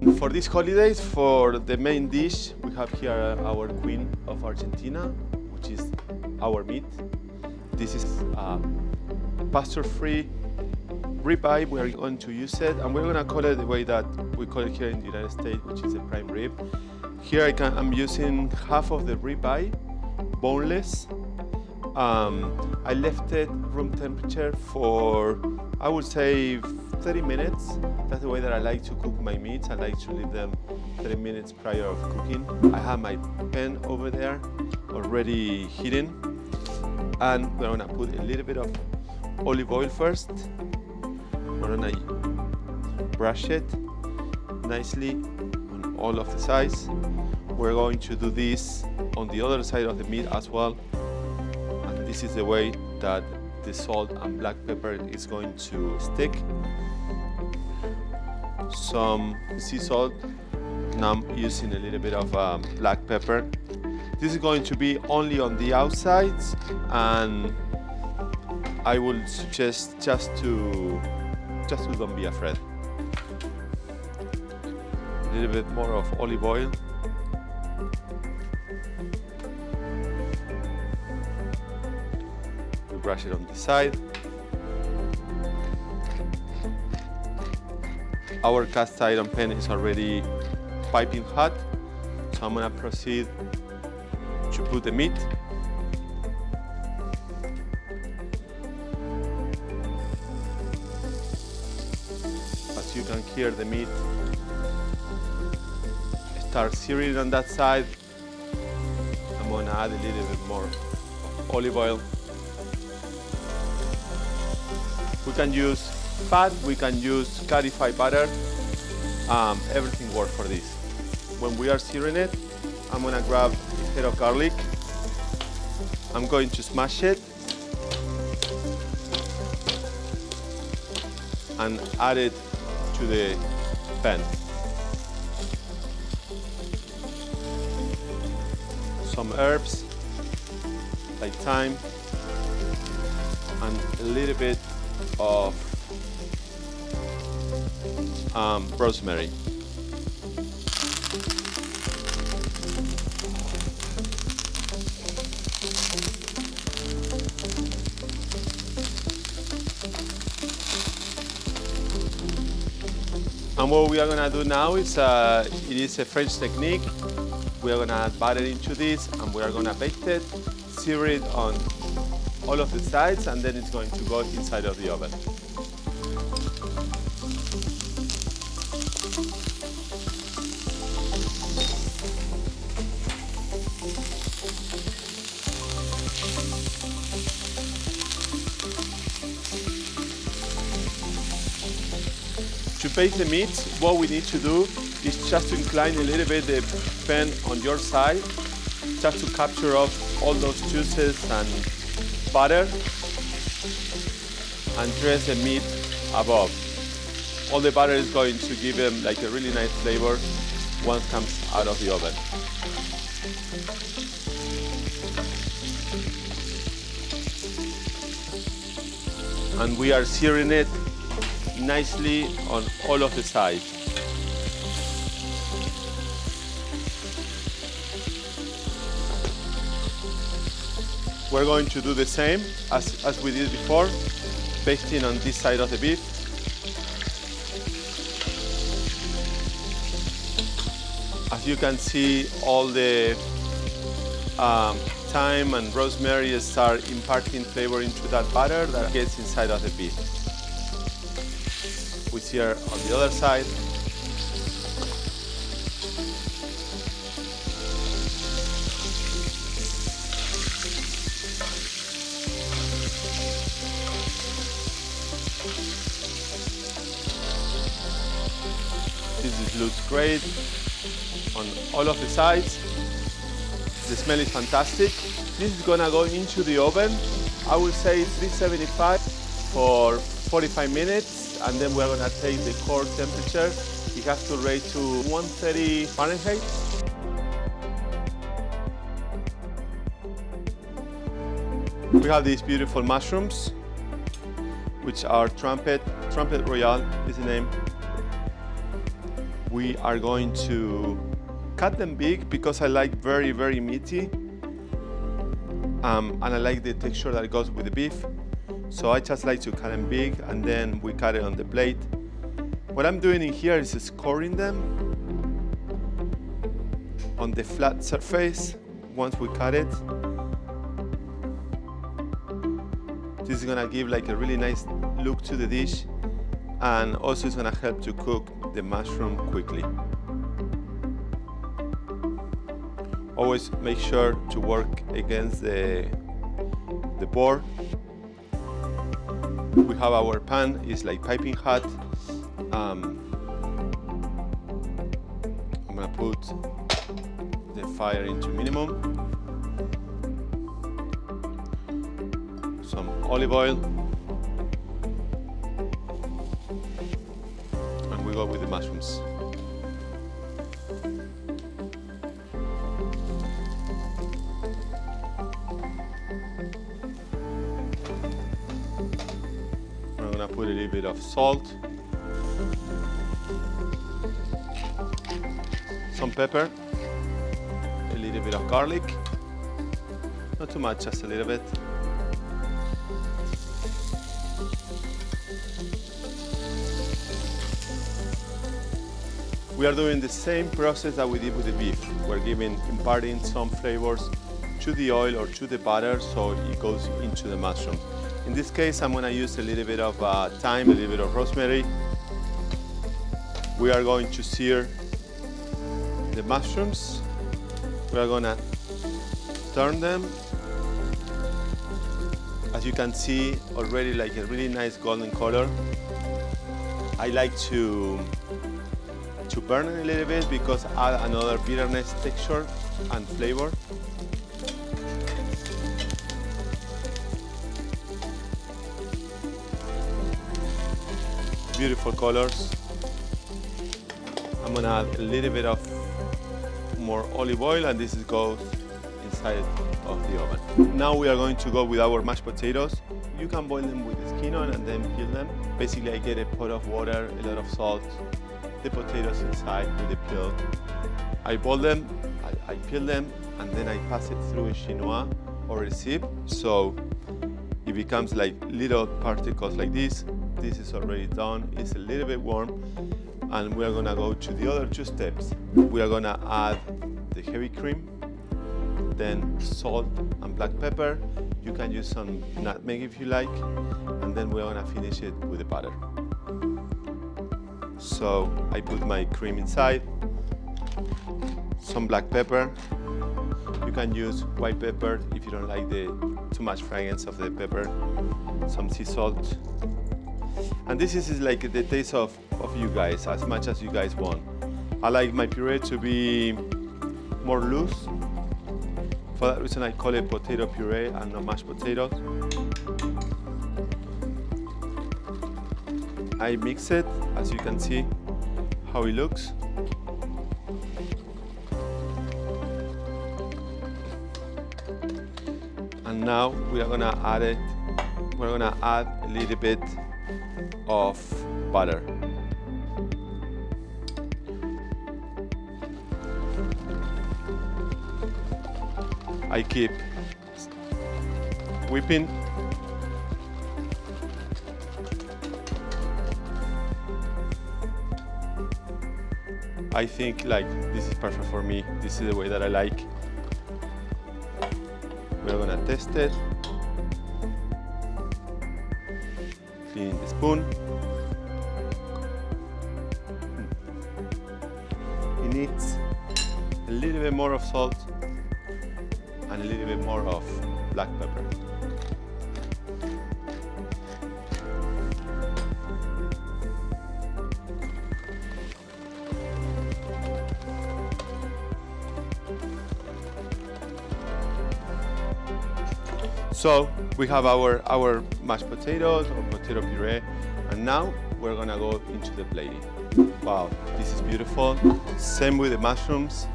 For these holidays, for the main dish, we have here our queen of Argentina, which is our meat. This is pasture-free RibEye. We are going to use it, and we're going to call it the way that we call it here in the United States, which is a prime rib. Here I'm using half of the RibEye, boneless. I left it room temperature for, I would say, 30 minutes. That's the way that I like to cook my meats. I like to leave them 30 minutes prior of cooking. I have my pan over there already heating, and we're gonna put a little bit of olive oil first. We're gonna brush it nicely on all of the sides. We're going to do this on the other side of the meat as well. And this is the way that the salt and black pepper is going to stick. Some sea salt. Now I'm using a little bit of black pepper. This is going to be only on the outsides, and I will suggest just to don't be afraid. A little bit more of olive oil. We brush it on the side. Our cast iron pan is already piping hot, so I'm gonna proceed to put the meat. As you can hear, the meat start searing on that side. I'm gonna add a little bit more olive oil. We can use fat, we can use clarified butter. Everything works for this. When we are searing it, I'm gonna grab a head of garlic. I'm going to smash it and add it to the pan. Some herbs like thyme and a little bit of rosemary. And what we are going to do now is, it is a French technique. We are going to add butter into this, and we are going to bake it, sear it on all of the sides, and then it's going to go inside of the oven. To bake the meat, what we need to do is just to incline a little bit the pan on your side, just to capture off all those juices and butter, and dress the meat above. All the butter is going to give them like a really nice flavor once it comes out of the oven. And we are searing it nicely on all of the sides. We're going to do the same as we did before, basting on this side of the beef. As you can see, all the thyme and rosemary start imparting flavor into that butter that gets inside of the beef. We sear on the other side. This looks great on all of the sides. The smell is fantastic. This is gonna go into the oven. I would say 375 for 45 minutes, and then we're gonna take the core temperature. You have to raise to 130 Fahrenheit. We have these beautiful mushrooms, which are trumpet royale is the name. We are going to cut them big because I like very, very meaty. And I like the texture that goes with the beef. So I just like to cut them big and then we cut it on the plate. What I'm doing in here is scoring them on the flat surface once we cut it. This is gonna give like a really nice look to the dish, and also it's gonna help to cook the mushroom quickly. Always make sure to work against the board. We have our pan, it's like piping hot. I'm gonna put the fire into minimum. Some olive oil. And we go with the mushrooms. I'm gonna put a little bit of salt. Some pepper, a little bit of garlic, not too much, just a little bit. We are doing the same process that we did with the beef. We're imparting some flavors to the oil or to the butter so it goes into the mushroom. In this case, I'm gonna use a little bit of thyme, a little bit of rosemary. We are going to sear the mushrooms. We are gonna turn them. As you can see, already like a really nice golden color. I like to burn it a little bit because add another bitterness texture and flavor. Beautiful colors. I'm gonna add a little bit of more olive oil, and this goes inside of the oven. Now we are going to go with our mashed potatoes. You can boil them with the skin on and then peel them. Basically, I get a pot of water, a lot of salt, the potatoes inside with the peel. I boil them, I peel them, and then I pass it through a chinois or a sieve, so it becomes like little particles like this. This is already done. It's a little bit warm, and we are gonna go to the other two steps. We are gonna add the heavy cream, then salt and black pepper. You can use some nutmeg if you like, and then we're gonna finish it with the butter. So I put my cream inside, some black pepper. You can use white pepper if you don't like too much fragrance of the pepper, some sea salt. And this is like the taste of you guys, as much as you guys want. I like my puree to be more loose. For that reason, I call it potato puree and not mashed potatoes. I mix it, as you can see how it looks. And now we are gonna add it. We're gonna add a little bit of butter. I keep whipping. I think like this is perfect for me. This is the way that I like. We're gonna test it. Cleaning the spoon. It needs a little bit more of salt and a little bit more of black pepper. So we have our mashed potatoes or potato puree, and now we're gonna go into the plating. Wow, this is beautiful. Same with the mushrooms.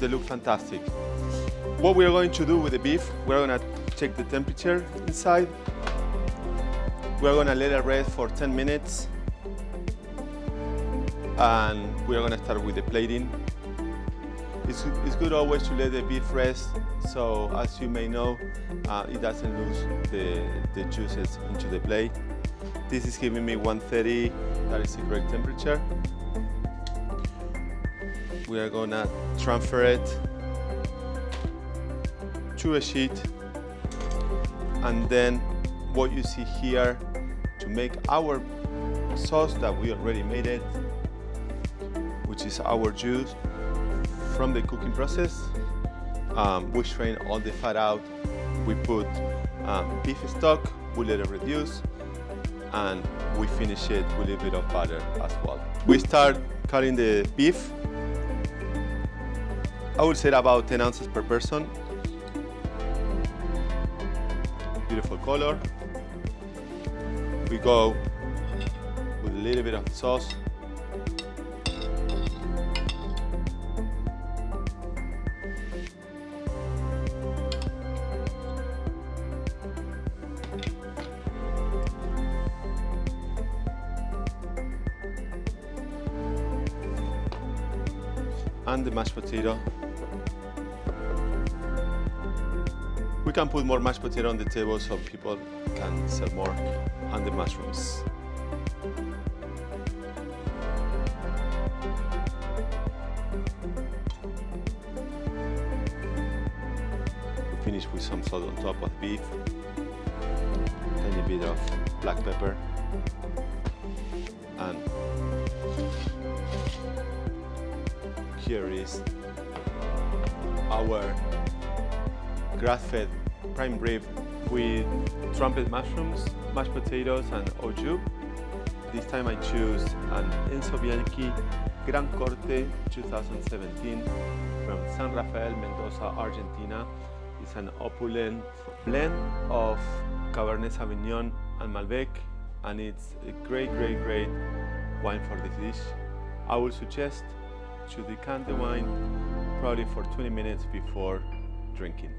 They look fantastic. What we're going to do with the beef, we're gonna check the temperature inside. We're gonna let it rest for 10 minutes. And we're gonna start with the plating. It's good always to let the beef rest, so as you may know, it doesn't lose the juices into the plate. This is giving me 130, that is the correct temperature. We are gonna transfer it to a sheet, and then what you see here, to make our sauce that we already made it, which is our juice from the cooking process. We strain all the fat out. We put beef stock, we let it reduce, and we finish it with a bit of butter as well. We start cutting the beef. I would say about 10 ounces per person. Beautiful color. We go with a little bit of sauce. And the mashed potato. We can put more mashed potato on the table so people can sell more, and the mushrooms. We finish with some salt on top of beef, tiny bit of black pepper, and here is our grass-fed prime rib with trumpet mushrooms, mashed potatoes, and au jus. This time I choose an Enzo Bianchi Gran Corte 2017 from San Rafael, Mendoza, Argentina. It's an opulent blend of Cabernet Sauvignon and Malbec, and it's a great wine for this dish. I would suggest to decant the wine probably for 20 minutes before drinking.